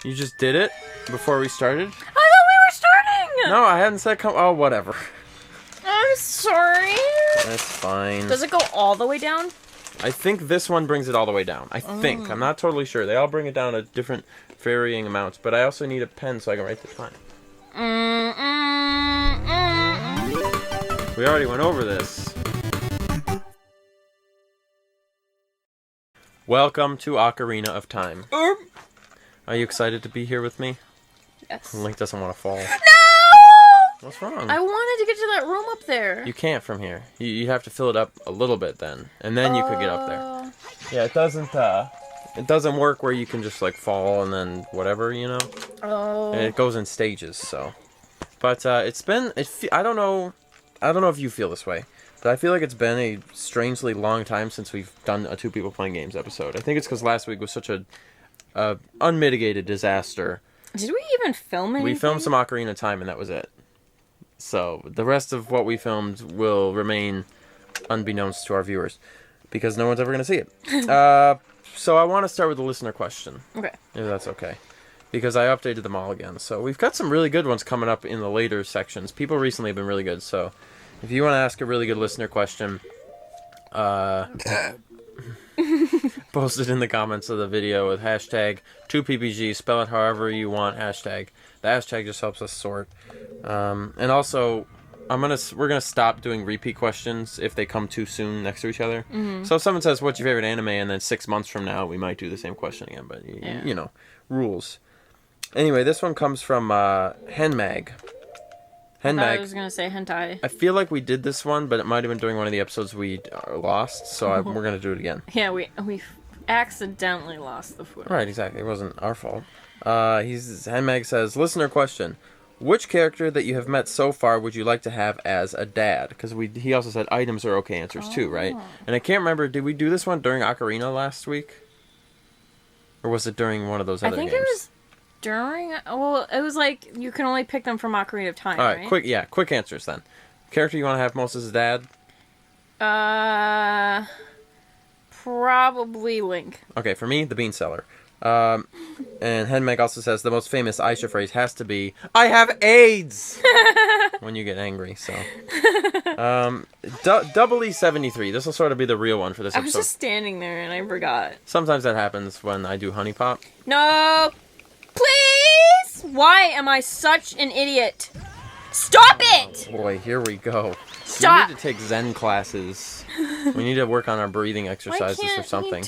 You just did it before we started? I thought we were starting! No, I hadn't said come. Oh, whatever. I'm sorry. That's fine. Does it go all the way down? I think this one brings it all the way down. I think. I'm not totally sure. They all bring it down at different varying amounts, but I also need a pen so I can write the time. We already went over this. Welcome to Ocarina of Time. Are you excited to be here with me? Yes. Link doesn't want to fall. No! What's wrong? I wanted to get to that room up there. You can't from here. You have to fill it up a little bit then, and then you could get up there. Yeah, it doesn't work where you can just like fall and then whatever, you know. Oh. It goes in stages, so. But I don't know if you feel this way, but I feel like it's been a strangely long time since we've done a Two People Playing Games episode. I think it's because last week was such a unmitigated disaster. Did we even film anything? We filmed some Ocarina of Time, and that was it. So the rest of what we filmed will remain unbeknownst to our viewers, because no one's ever going to see it. So I want to start with the listener question. Okay. If that's okay. Because I updated them all again. So we've got some really good ones coming up in the later sections. People recently have been really good. So if you want to ask a really good listener question, post it in the comments of the video with hashtag 2PPG. Spell it however you want. Hashtag. The hashtag just helps us sort. And also, we're gonna stop doing repeat questions if they come too soon next to each other. Mm-hmm. So if someone says, "What's your favorite anime?" and then 6 months from now we might do the same question again. But you know, rules. Anyway, this one comes from Henmag. I was gonna say hentai. I feel like we did this one, but it might have been during one of the episodes we lost. So we're gonna do it again. Yeah, we accidentally lost the footage. Right, exactly. It wasn't our fault. Henmag says, listener question. Which character that you have met so far would you like to have as a dad? Because he also said items are okay answers too, right? And I can't remember, did we do this one during Ocarina last week? Or was it during one of those other games? I think it was during... Well, it was like, you can only pick them from Ocarina of Time, right? Quick answers then. Character you want to have most as a dad? Probably Link. Okay, for me, the Bean Seller. And Henmeg also says the most famous Aisha phrase has to be, I have AIDS! When you get angry, so. Double E73. This will sort of be the real one for this episode. I was just standing there and I forgot. Sometimes that happens when I do Honey Pop. No! Please! Why am I such an idiot? Stop it! Oh boy, here we go. Stop! We need to take Zen classes. We need to work on our breathing exercises or something.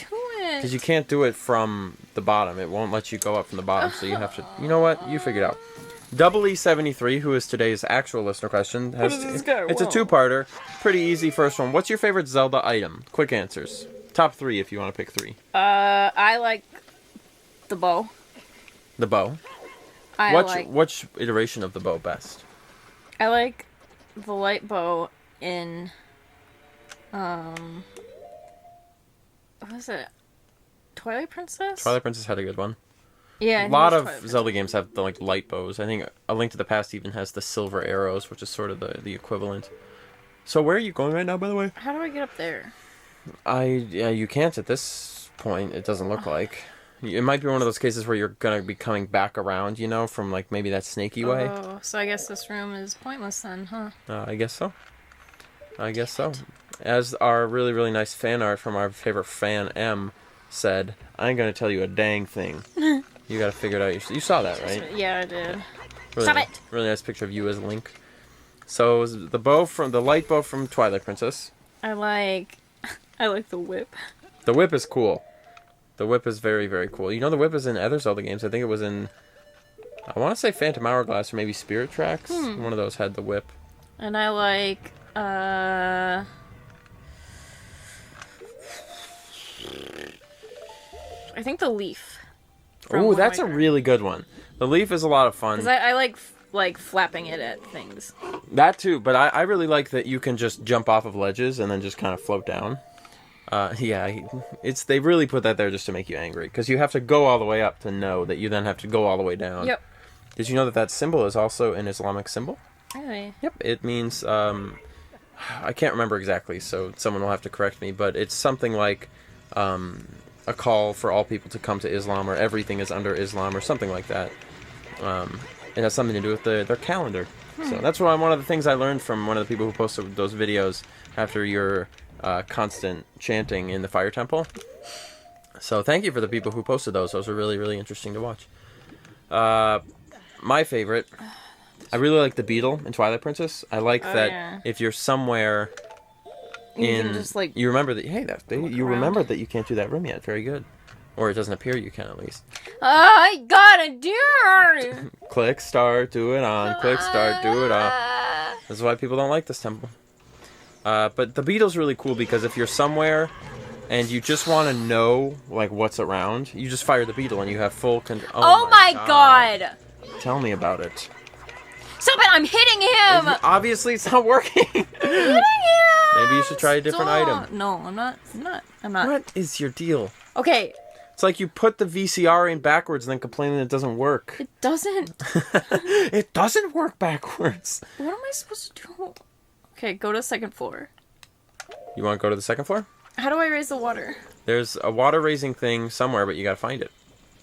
Because you can't do it from the bottom. It won't let you go up from the bottom, so you have to... You know what? You figure it out. Double E73, who is today's actual listener question, it's a two-parter. Pretty easy first one. What's your favorite Zelda item? Quick answers. Top 3 if you want to pick 3. I like the bow. The bow? Which iteration of the bow best? I like the light bow in... what was it? Twilight Princess? Twilight Princess had a good one. Yeah, a lot of Zelda games have the light bows. I think A Link to the Past even has the silver arrows, which is sort of the equivalent. So where are you going right now, by the way? How do I get up there? You can't at this point. It doesn't look like. It might be one of those cases where you're gonna be coming back around, you know, from like maybe that snaky way. Oh, so I guess this room is pointless then, huh? I guess so. As our really, really nice fan art from our favorite fan, M, said, I ain't gonna tell you a dang thing. You gotta figure it out. You saw that, right? Yeah, I did. Really Stop nice, it! Really nice picture of you as Link. So, the light bow from Twilight Princess. I like the whip. The whip is cool. The whip is very, very cool. You know, the whip is in other Zelda games. I think it was in, I want to say Phantom Hourglass or maybe Spirit Tracks. One of those had the whip. And I like, I think the leaf. Oh, that's a really good one. The leaf is a lot of fun. Because I like flapping it at things. That too, but I really like that you can just jump off of ledges and then just kind of float down. They really put that there just to make you angry. Because you have to go all the way up to know that you then have to go all the way down. Yep. Did you know that symbol is also an Islamic symbol? Really? Yep, it means, I can't remember exactly, so someone will have to correct me, but it's something like, a call for all people to come to Islam, or everything is under Islam, or something like that. It has something to do with their calendar. So that's one of the things I learned from one of the people who posted those videos after your constant chanting in the fire temple. So thank you for the people who posted those. Those are really, really interesting to watch. My favorite, I really like the beetle in Twilight Princess. I like that if you're somewhere You can just, like, you remember that, hey, you around. remember that you can't do that room yet. Very good. Or it doesn't appear you can, at least. I gotta do it. Click, start, do it on. Click, start, do it on. This is why people don't like this temple. But the beetle's really cool because if you're somewhere and you just want to know, like, what's around, you just fire the beetle and you have full control. Oh my god. Tell me about it. Stop it, I'm hitting him! Obviously, it's not working. I'm hitting him! Maybe you should try a different item. No, I'm not. What is your deal? Okay. It's like you put the VCR in backwards and then complain that it doesn't work. It doesn't. It doesn't work backwards. What am I supposed to do? Okay, go to the second floor. You want to go to the second floor? How do I raise the water? There's a water raising thing somewhere, but you gotta find it.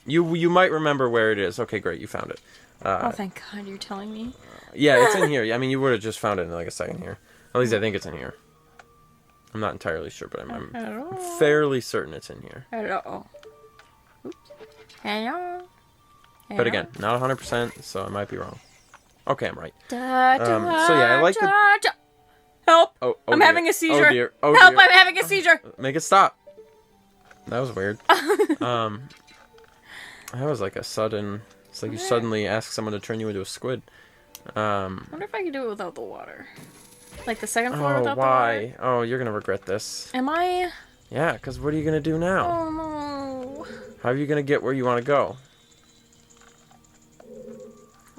You might remember where it is. Okay, great, you found it. Oh, thank God you're telling me. Yeah, it's in here. I mean, you would have just found it in like a second here. At least I think it's in here. I'm not entirely sure, but I'm fairly certain it's in here. Hello. Oops. Hello. But again, not 100%, so I might be wrong. Okay, I'm right. So yeah, I like the... Help! Oh, I'm dear. having a seizure. Oh dear. Oh Help! dear. I'm having a seizure. Make it stop. That was weird. That was like a sudden... It's like you suddenly ask someone to turn you into a squid. I wonder if I can do it without the water. Like the second floor without the water? Why? Oh, you're gonna regret this. Am I? Yeah, because what are you gonna do now? Oh no. How are you gonna get where you want to go?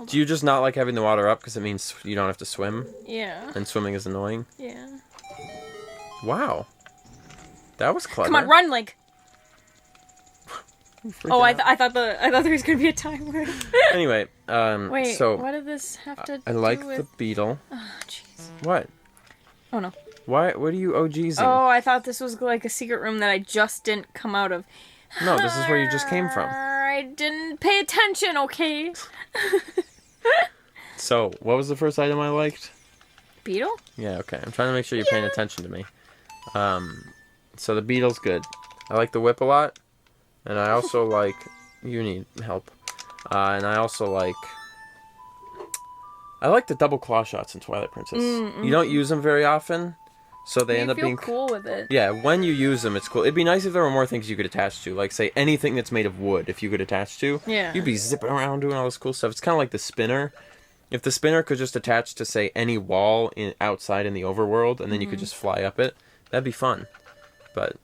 Do you just not like having the water up because it means you don't have to swim? Yeah. And swimming is annoying? Yeah. Wow. That was clever. Come on, run, Link. Oh, I out. thought there was gonna be a timer. Anyway, Wait, so what did this have to I do like with... the beetle. Oh, jeez. What? Oh no. Why? What are you OGsing? Oh, I thought this was like a secret room that I just didn't come out of. No, this is where you just came from. I didn't pay attention, okay? So, what was the first item I liked? Beetle? Yeah, okay. I'm trying to make sure you're paying attention to me. So the beetle's good. I like the whip a lot. And I also like... You need help. And I also like... I like the double claw shots in Twilight Princess. You don't use them very often, so they end up being cool with it. Yeah, when you use them, it's cool. It'd be nice if there were more things you could attach to. Like, say, anything that's made of wood, if you could attach to. Yeah. You'd be zipping around doing all this cool stuff. It's kind of like the spinner. If the spinner could just attach to, say, any wall outside in the overworld, and then you could just fly up it, that'd be fun. But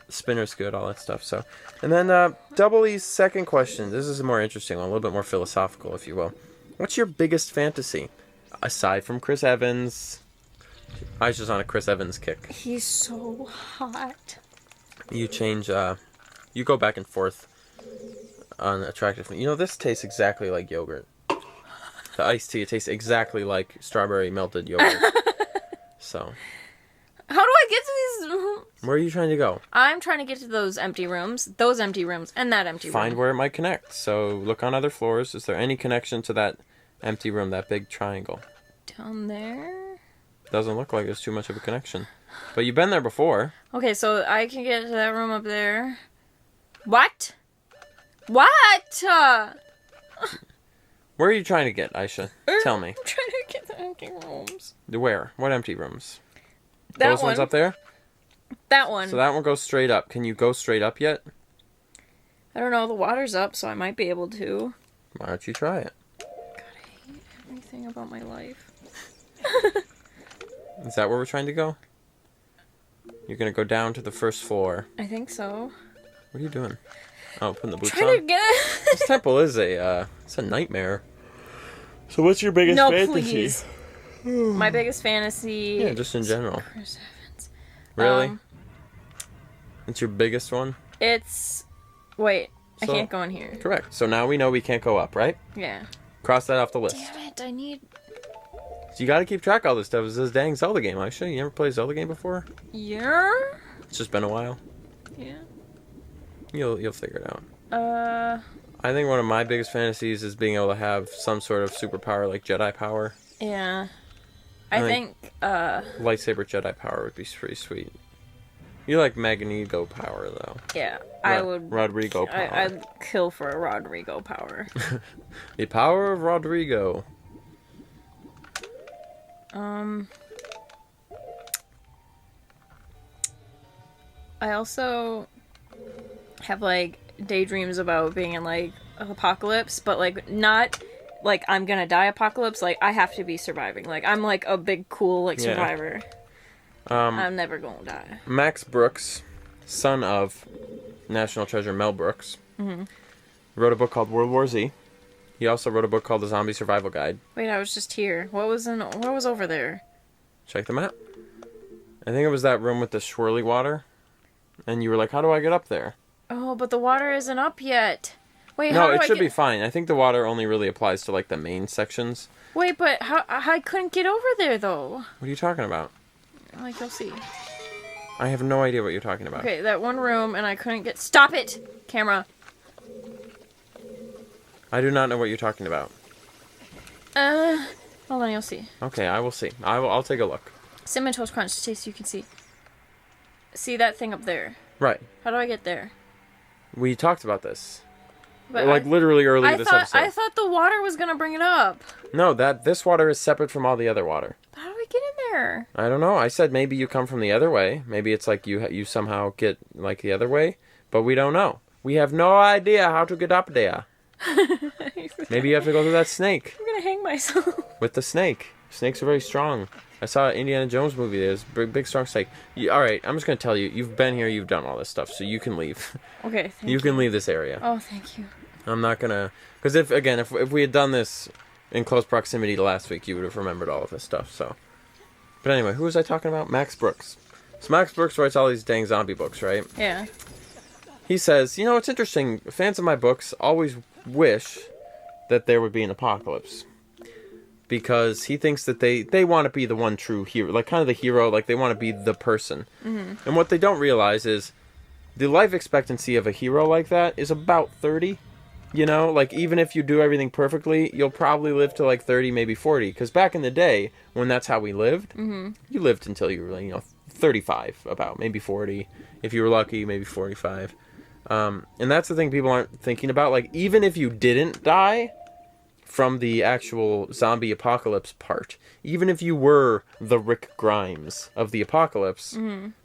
the spinner's good, all that stuff. So, and then Double E's second question. This is a more interesting one, a little bit more philosophical, if you will. What's your biggest fantasy? Aside from Chris Evans... Aisha's on a Chris Evans kick. He's so hot. You change, you go back and forth on attractiveness. You know, this tastes exactly like yogurt. The iced tea, it tastes exactly like strawberry melted yogurt. So. How do I get to these? Where are you trying to go? I'm trying to get to those empty rooms, and that empty room. Find where it might connect. So look on other floors. Is there any connection to that empty room, that big triangle? Down there? Doesn't look like there's too much of a connection. But you've been there before. Okay, so I can get to that room up there. What? What? Where are you trying to get, Aisha? Tell me. I'm trying to get the empty rooms. Where? What empty rooms? That Those ones up there? That one. So that one goes straight up. Can you go straight up yet? I don't know. The water's up, so I might be able to. Why don't you try it? God, I hate everything about my life. Is that where we're trying to go? You're gonna go down to the first floor. I think so. What are you doing? Oh, putting the boots Trying on? to get... This temple is it's a nightmare. So what's your biggest fantasy? Please. My biggest fantasy... Yeah, just in general. Chris Evans. Really? It's your biggest one? It's... Wait, I So- can't go in here. Correct. So now we know we can't go up, right? Yeah. Cross that off the list. Damn it, I need... So you gotta keep track of all this stuff. It's this dang Zelda game, actually. You never played a Zelda game before? Yeah? It's just been a while. Yeah. You'll figure it out. I think one of my biggest fantasies is being able to have some sort of superpower like Jedi power. Yeah. I think lightsaber Jedi power would be pretty sweet. You like Magneto power though. Yeah, I would. Rodrigo power. I'd kill for a Rodrigo power. The power of Rodrigo. I also have like daydreams about being in like an apocalypse, but like not like I'm gonna die apocalypse. Like I have to be surviving. Like I'm like a big cool like survivor. I'm never gonna die. Max Brooks, son of National Treasure Mel Brooks, wrote a book called World War Z. He also wrote a book called The Zombie Survival Guide. Wait, I was just here. What was over there? Check the map. I think it was that room with the swirly water. And you were like, how do I get up there? Oh, but the water isn't up yet. Wait, no, it should be fine. I think the water only really applies to like the main sections. Wait, but how I couldn't get over there though. What are you talking about? Like, you'll see. I have no idea what you're talking about. Okay, that one room, and I couldn't get... Stop it! Camera. I do not know what you're talking about. Hold on, you'll see. Okay, I will see. I'll take a look. Cinnamon Toast Crunch, taste so you can see. See that thing up there? Right. How do I get there? We talked about this. But like, literally earlier this episode. I thought the water was gonna bring it up. No, this water is separate from all the other water. How do we get in there? I don't know. I said maybe you come from the other way. Maybe it's like you somehow get like the other way, but we don't know. We have no idea how to get up there. Maybe you have to go through that snake. I'm gonna hang myself. With the snake. Snakes are very strong. I saw an Indiana Jones movie. There's a big strong snake. Alright, I'm just gonna tell you. You've been here, you've done all this stuff, so you can leave. Okay, thank you. You can leave this area. Oh, thank you. I'm not gonna... Because if we had done this in close proximity to last week, you would have remembered all of this stuff, so... But anyway, who was I talking about? Max Brooks. So Max Brooks writes all these dang zombie books, right? Yeah. He says, you know, it's interesting. Fans of my books always wish that there would be an apocalypse. Because he thinks that they want to be the one true hero. Like, kind of the hero. Like, they want to be the person. Mm-hmm. And what they don't realize is the life expectancy of a hero like that is about 30. You know? Like, even if you do everything perfectly, you'll probably live to, like, 30, maybe 40. Because back in the day, when that's how we lived, you lived until you were, 35, about. Maybe 40. If you were lucky, maybe 45. And that's the thing people aren't thinking about. Like, even if you didn't die from the actual zombie apocalypse part, even if you were the Rick Grimes of the apocalypse,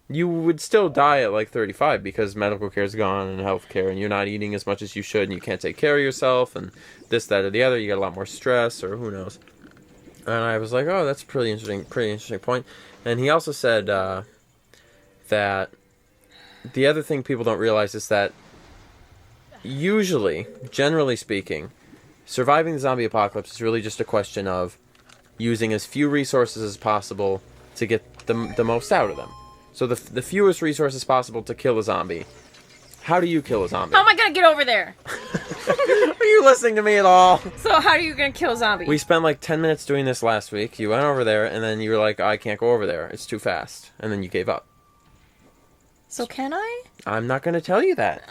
you would still die at like 35 because medical care is gone and health care, and you're not eating as much as you should, and you can't take care of yourself, and this, that, or the other. You got a lot more stress, or who knows. And I was like, oh, that's a pretty interesting point. And he also said that the other thing people don't realize is that usually, generally speaking, surviving the zombie apocalypse is really just a question of using as few resources as possible to get the most out of them. So the fewest resources possible to kill a zombie. How do you kill a zombie? How am I gonna get over there? Are you listening to me at all? So how are you gonna kill a zombie? We spent like 10 minutes doing this last week. You went over there, and then you were like, I can't go over there. It's too fast. And then you gave up. So can I? I'm not going to tell you that.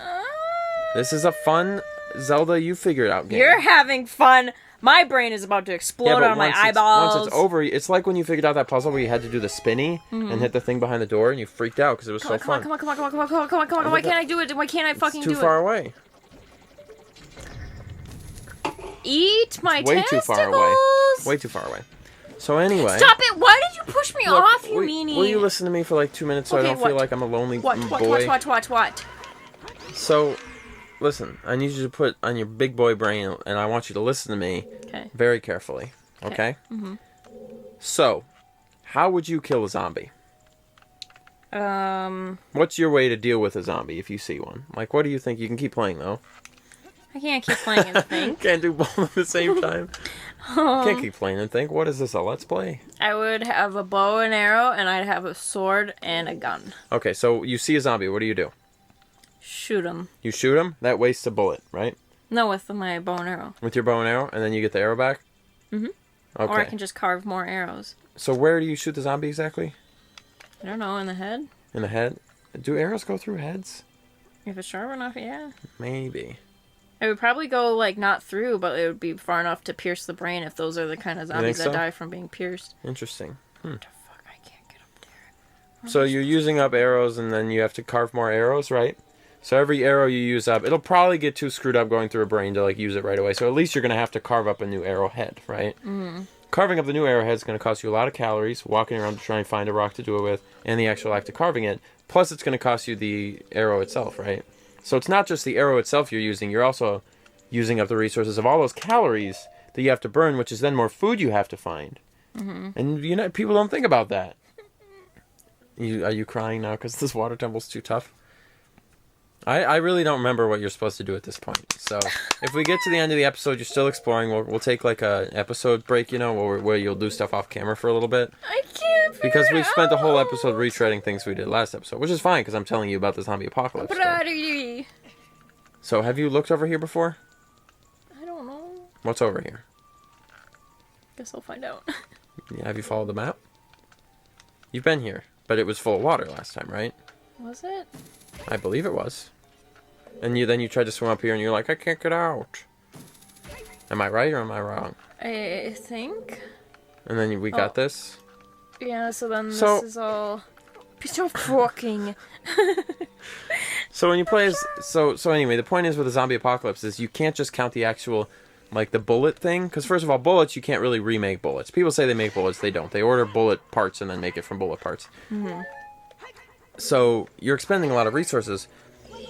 This is a fun Zelda you figure it out game. You're having fun. My brain is about to explode out of my eyeballs. Once it's over, it's like when you figured out that puzzle where you had to do the spinny and hit the thing behind the door, and you freaked out because it was so fun. Come on. Why can't I do it? Why can't I fucking do it? It's too far away. Eat my testicles. Way too far away. Way too far away. So anyway. Stop it! Why did you push me off, you meanie? Will you listen to me for like 2 minutes so I don't feel like I'm a lonely boy? What? So, listen, I need you to put on your big boy brain, and I want you to listen to me very carefully. Okay? Mm-hmm. So, how would you kill a zombie? What's your way to deal with a zombie if you see one? Like, what do you think? You can keep playing, though. I can't keep playing and think. Can't do both at the same time. Can't keep playing and think. What is this, a Let's Play? I would have a bow and arrow, and I'd have a sword and a gun. Okay, so you see a zombie. What do? Shoot him. You shoot him? That wastes a bullet, right? No, with my bow and arrow. With your bow and arrow? And then you get the arrow back? Mm-hmm. Okay. Or I can just carve more arrows. So where do you shoot the zombie exactly? I don't know, in the head? In the head? Do arrows go through heads? If it's sharp enough, yeah. Maybe. It would probably go, like, not through, but it would be far enough to pierce the brain if those are the kind of zombies that die from being pierced. Interesting. What the fuck? I can't get up there. So you're using up arrows, and then you have to carve more arrows, right? So every arrow you use up, it'll probably get too screwed up going through a brain to, like, use it right away. So at least you're going to have to carve up a new arrowhead, right? Mm-hmm. Carving up the new arrowhead is going to cost you a lot of calories, walking around to try and find a rock to do it with, and the actual act of carving it. Plus, it's going to cost you the arrow itself, right? So it's not just the arrow itself you're using, you're also using up the resources of all those calories that you have to burn, which is then more food you have to find. Mm-hmm. And, people don't think about that. Are you crying now because this water temple's too tough? I really don't remember what you're supposed to do at this point. So if we get to the end of the episode, you're still exploring, we'll take like a episode break, where you'll do stuff off camera for a little bit. I can't Because we've spent the whole episode retreading things we did last episode, which is fine because I'm telling you about the zombie apocalypse. So have you looked over here before? I don't know. What's over here? Guess I'll find out. Yeah, have you followed the map? You've been here, but it was full of water last time, right? Was it? I believe it was. And then you tried to swim up here and you're like, I can't get out. Am I right or am I wrong? I think. And then we got this? Yeah, so then this is all... Piece of fucking... So when you play as... So anyway, the point is with the zombie apocalypse is you can't just count the actual, like, the bullet thing. Because first of all, bullets, you can't really remake bullets. People say they make bullets, they don't. They order bullet parts and then make it from bullet parts. Mm-hmm. So you're expending a lot of resources.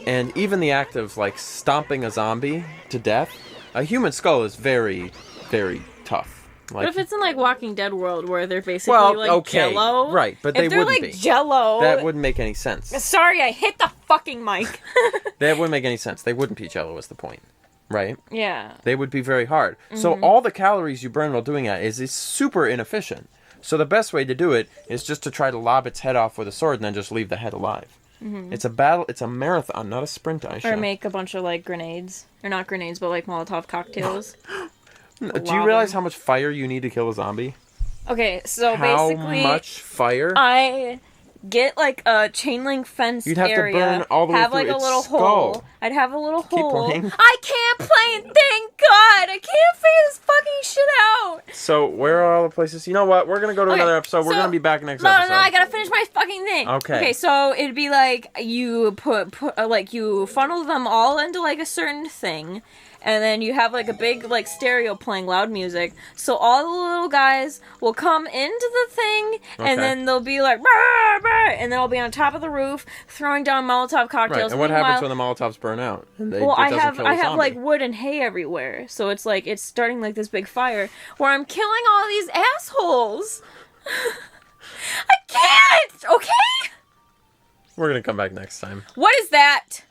And even the act of, like, stomping a zombie to death, a human skull is very, very tough. Like, what if it's in, like, Walking Dead world where they're basically, Jell-O? Right, but they wouldn't be. If they're, like, Jell-O... That wouldn't make any sense. Sorry, I hit the fucking mic. That wouldn't make any sense. They wouldn't be Jell-O is the point. Right? Yeah. They would be very hard. Mm-hmm. So all the calories you burn while doing that is super inefficient. So the best way to do it is just to try to lob its head off with a sword and then just leave the head alive. Mm-hmm. It's a battle. It's a marathon, not a sprint, Aisha. Or make a bunch of, like, grenades. Or not grenades, but, like, Molotov cocktails. Do you realize how much fire you need to kill a zombie? Okay, so basically... How much fire? I get, like, a chain link fence You'd have area. to burn all the way through like, its a little skull. hole. I'd have a little Keep hole. playing. I can't play, thank God! I can't figure this fucking shit out! So, where are all the places? You know what? We're gonna go to another episode. We're gonna be back next episode. No, I gotta finish my fucking thing. Okay, so it'd be like, you you funnel them all into, like, a certain thing. And then you have, like, a big, like, stereo playing loud music. So all the little guys will come into the thing, and then they'll be like, bah, bah, and then I'll be on top of the roof throwing down Molotov cocktails. Right, and what happens when the Molotovs burn out? And I have like, wood and hay everywhere. So it's like, it's starting, like, this big fire where I'm killing all these assholes. I can't! Okay? We're gonna come back next time. What is that?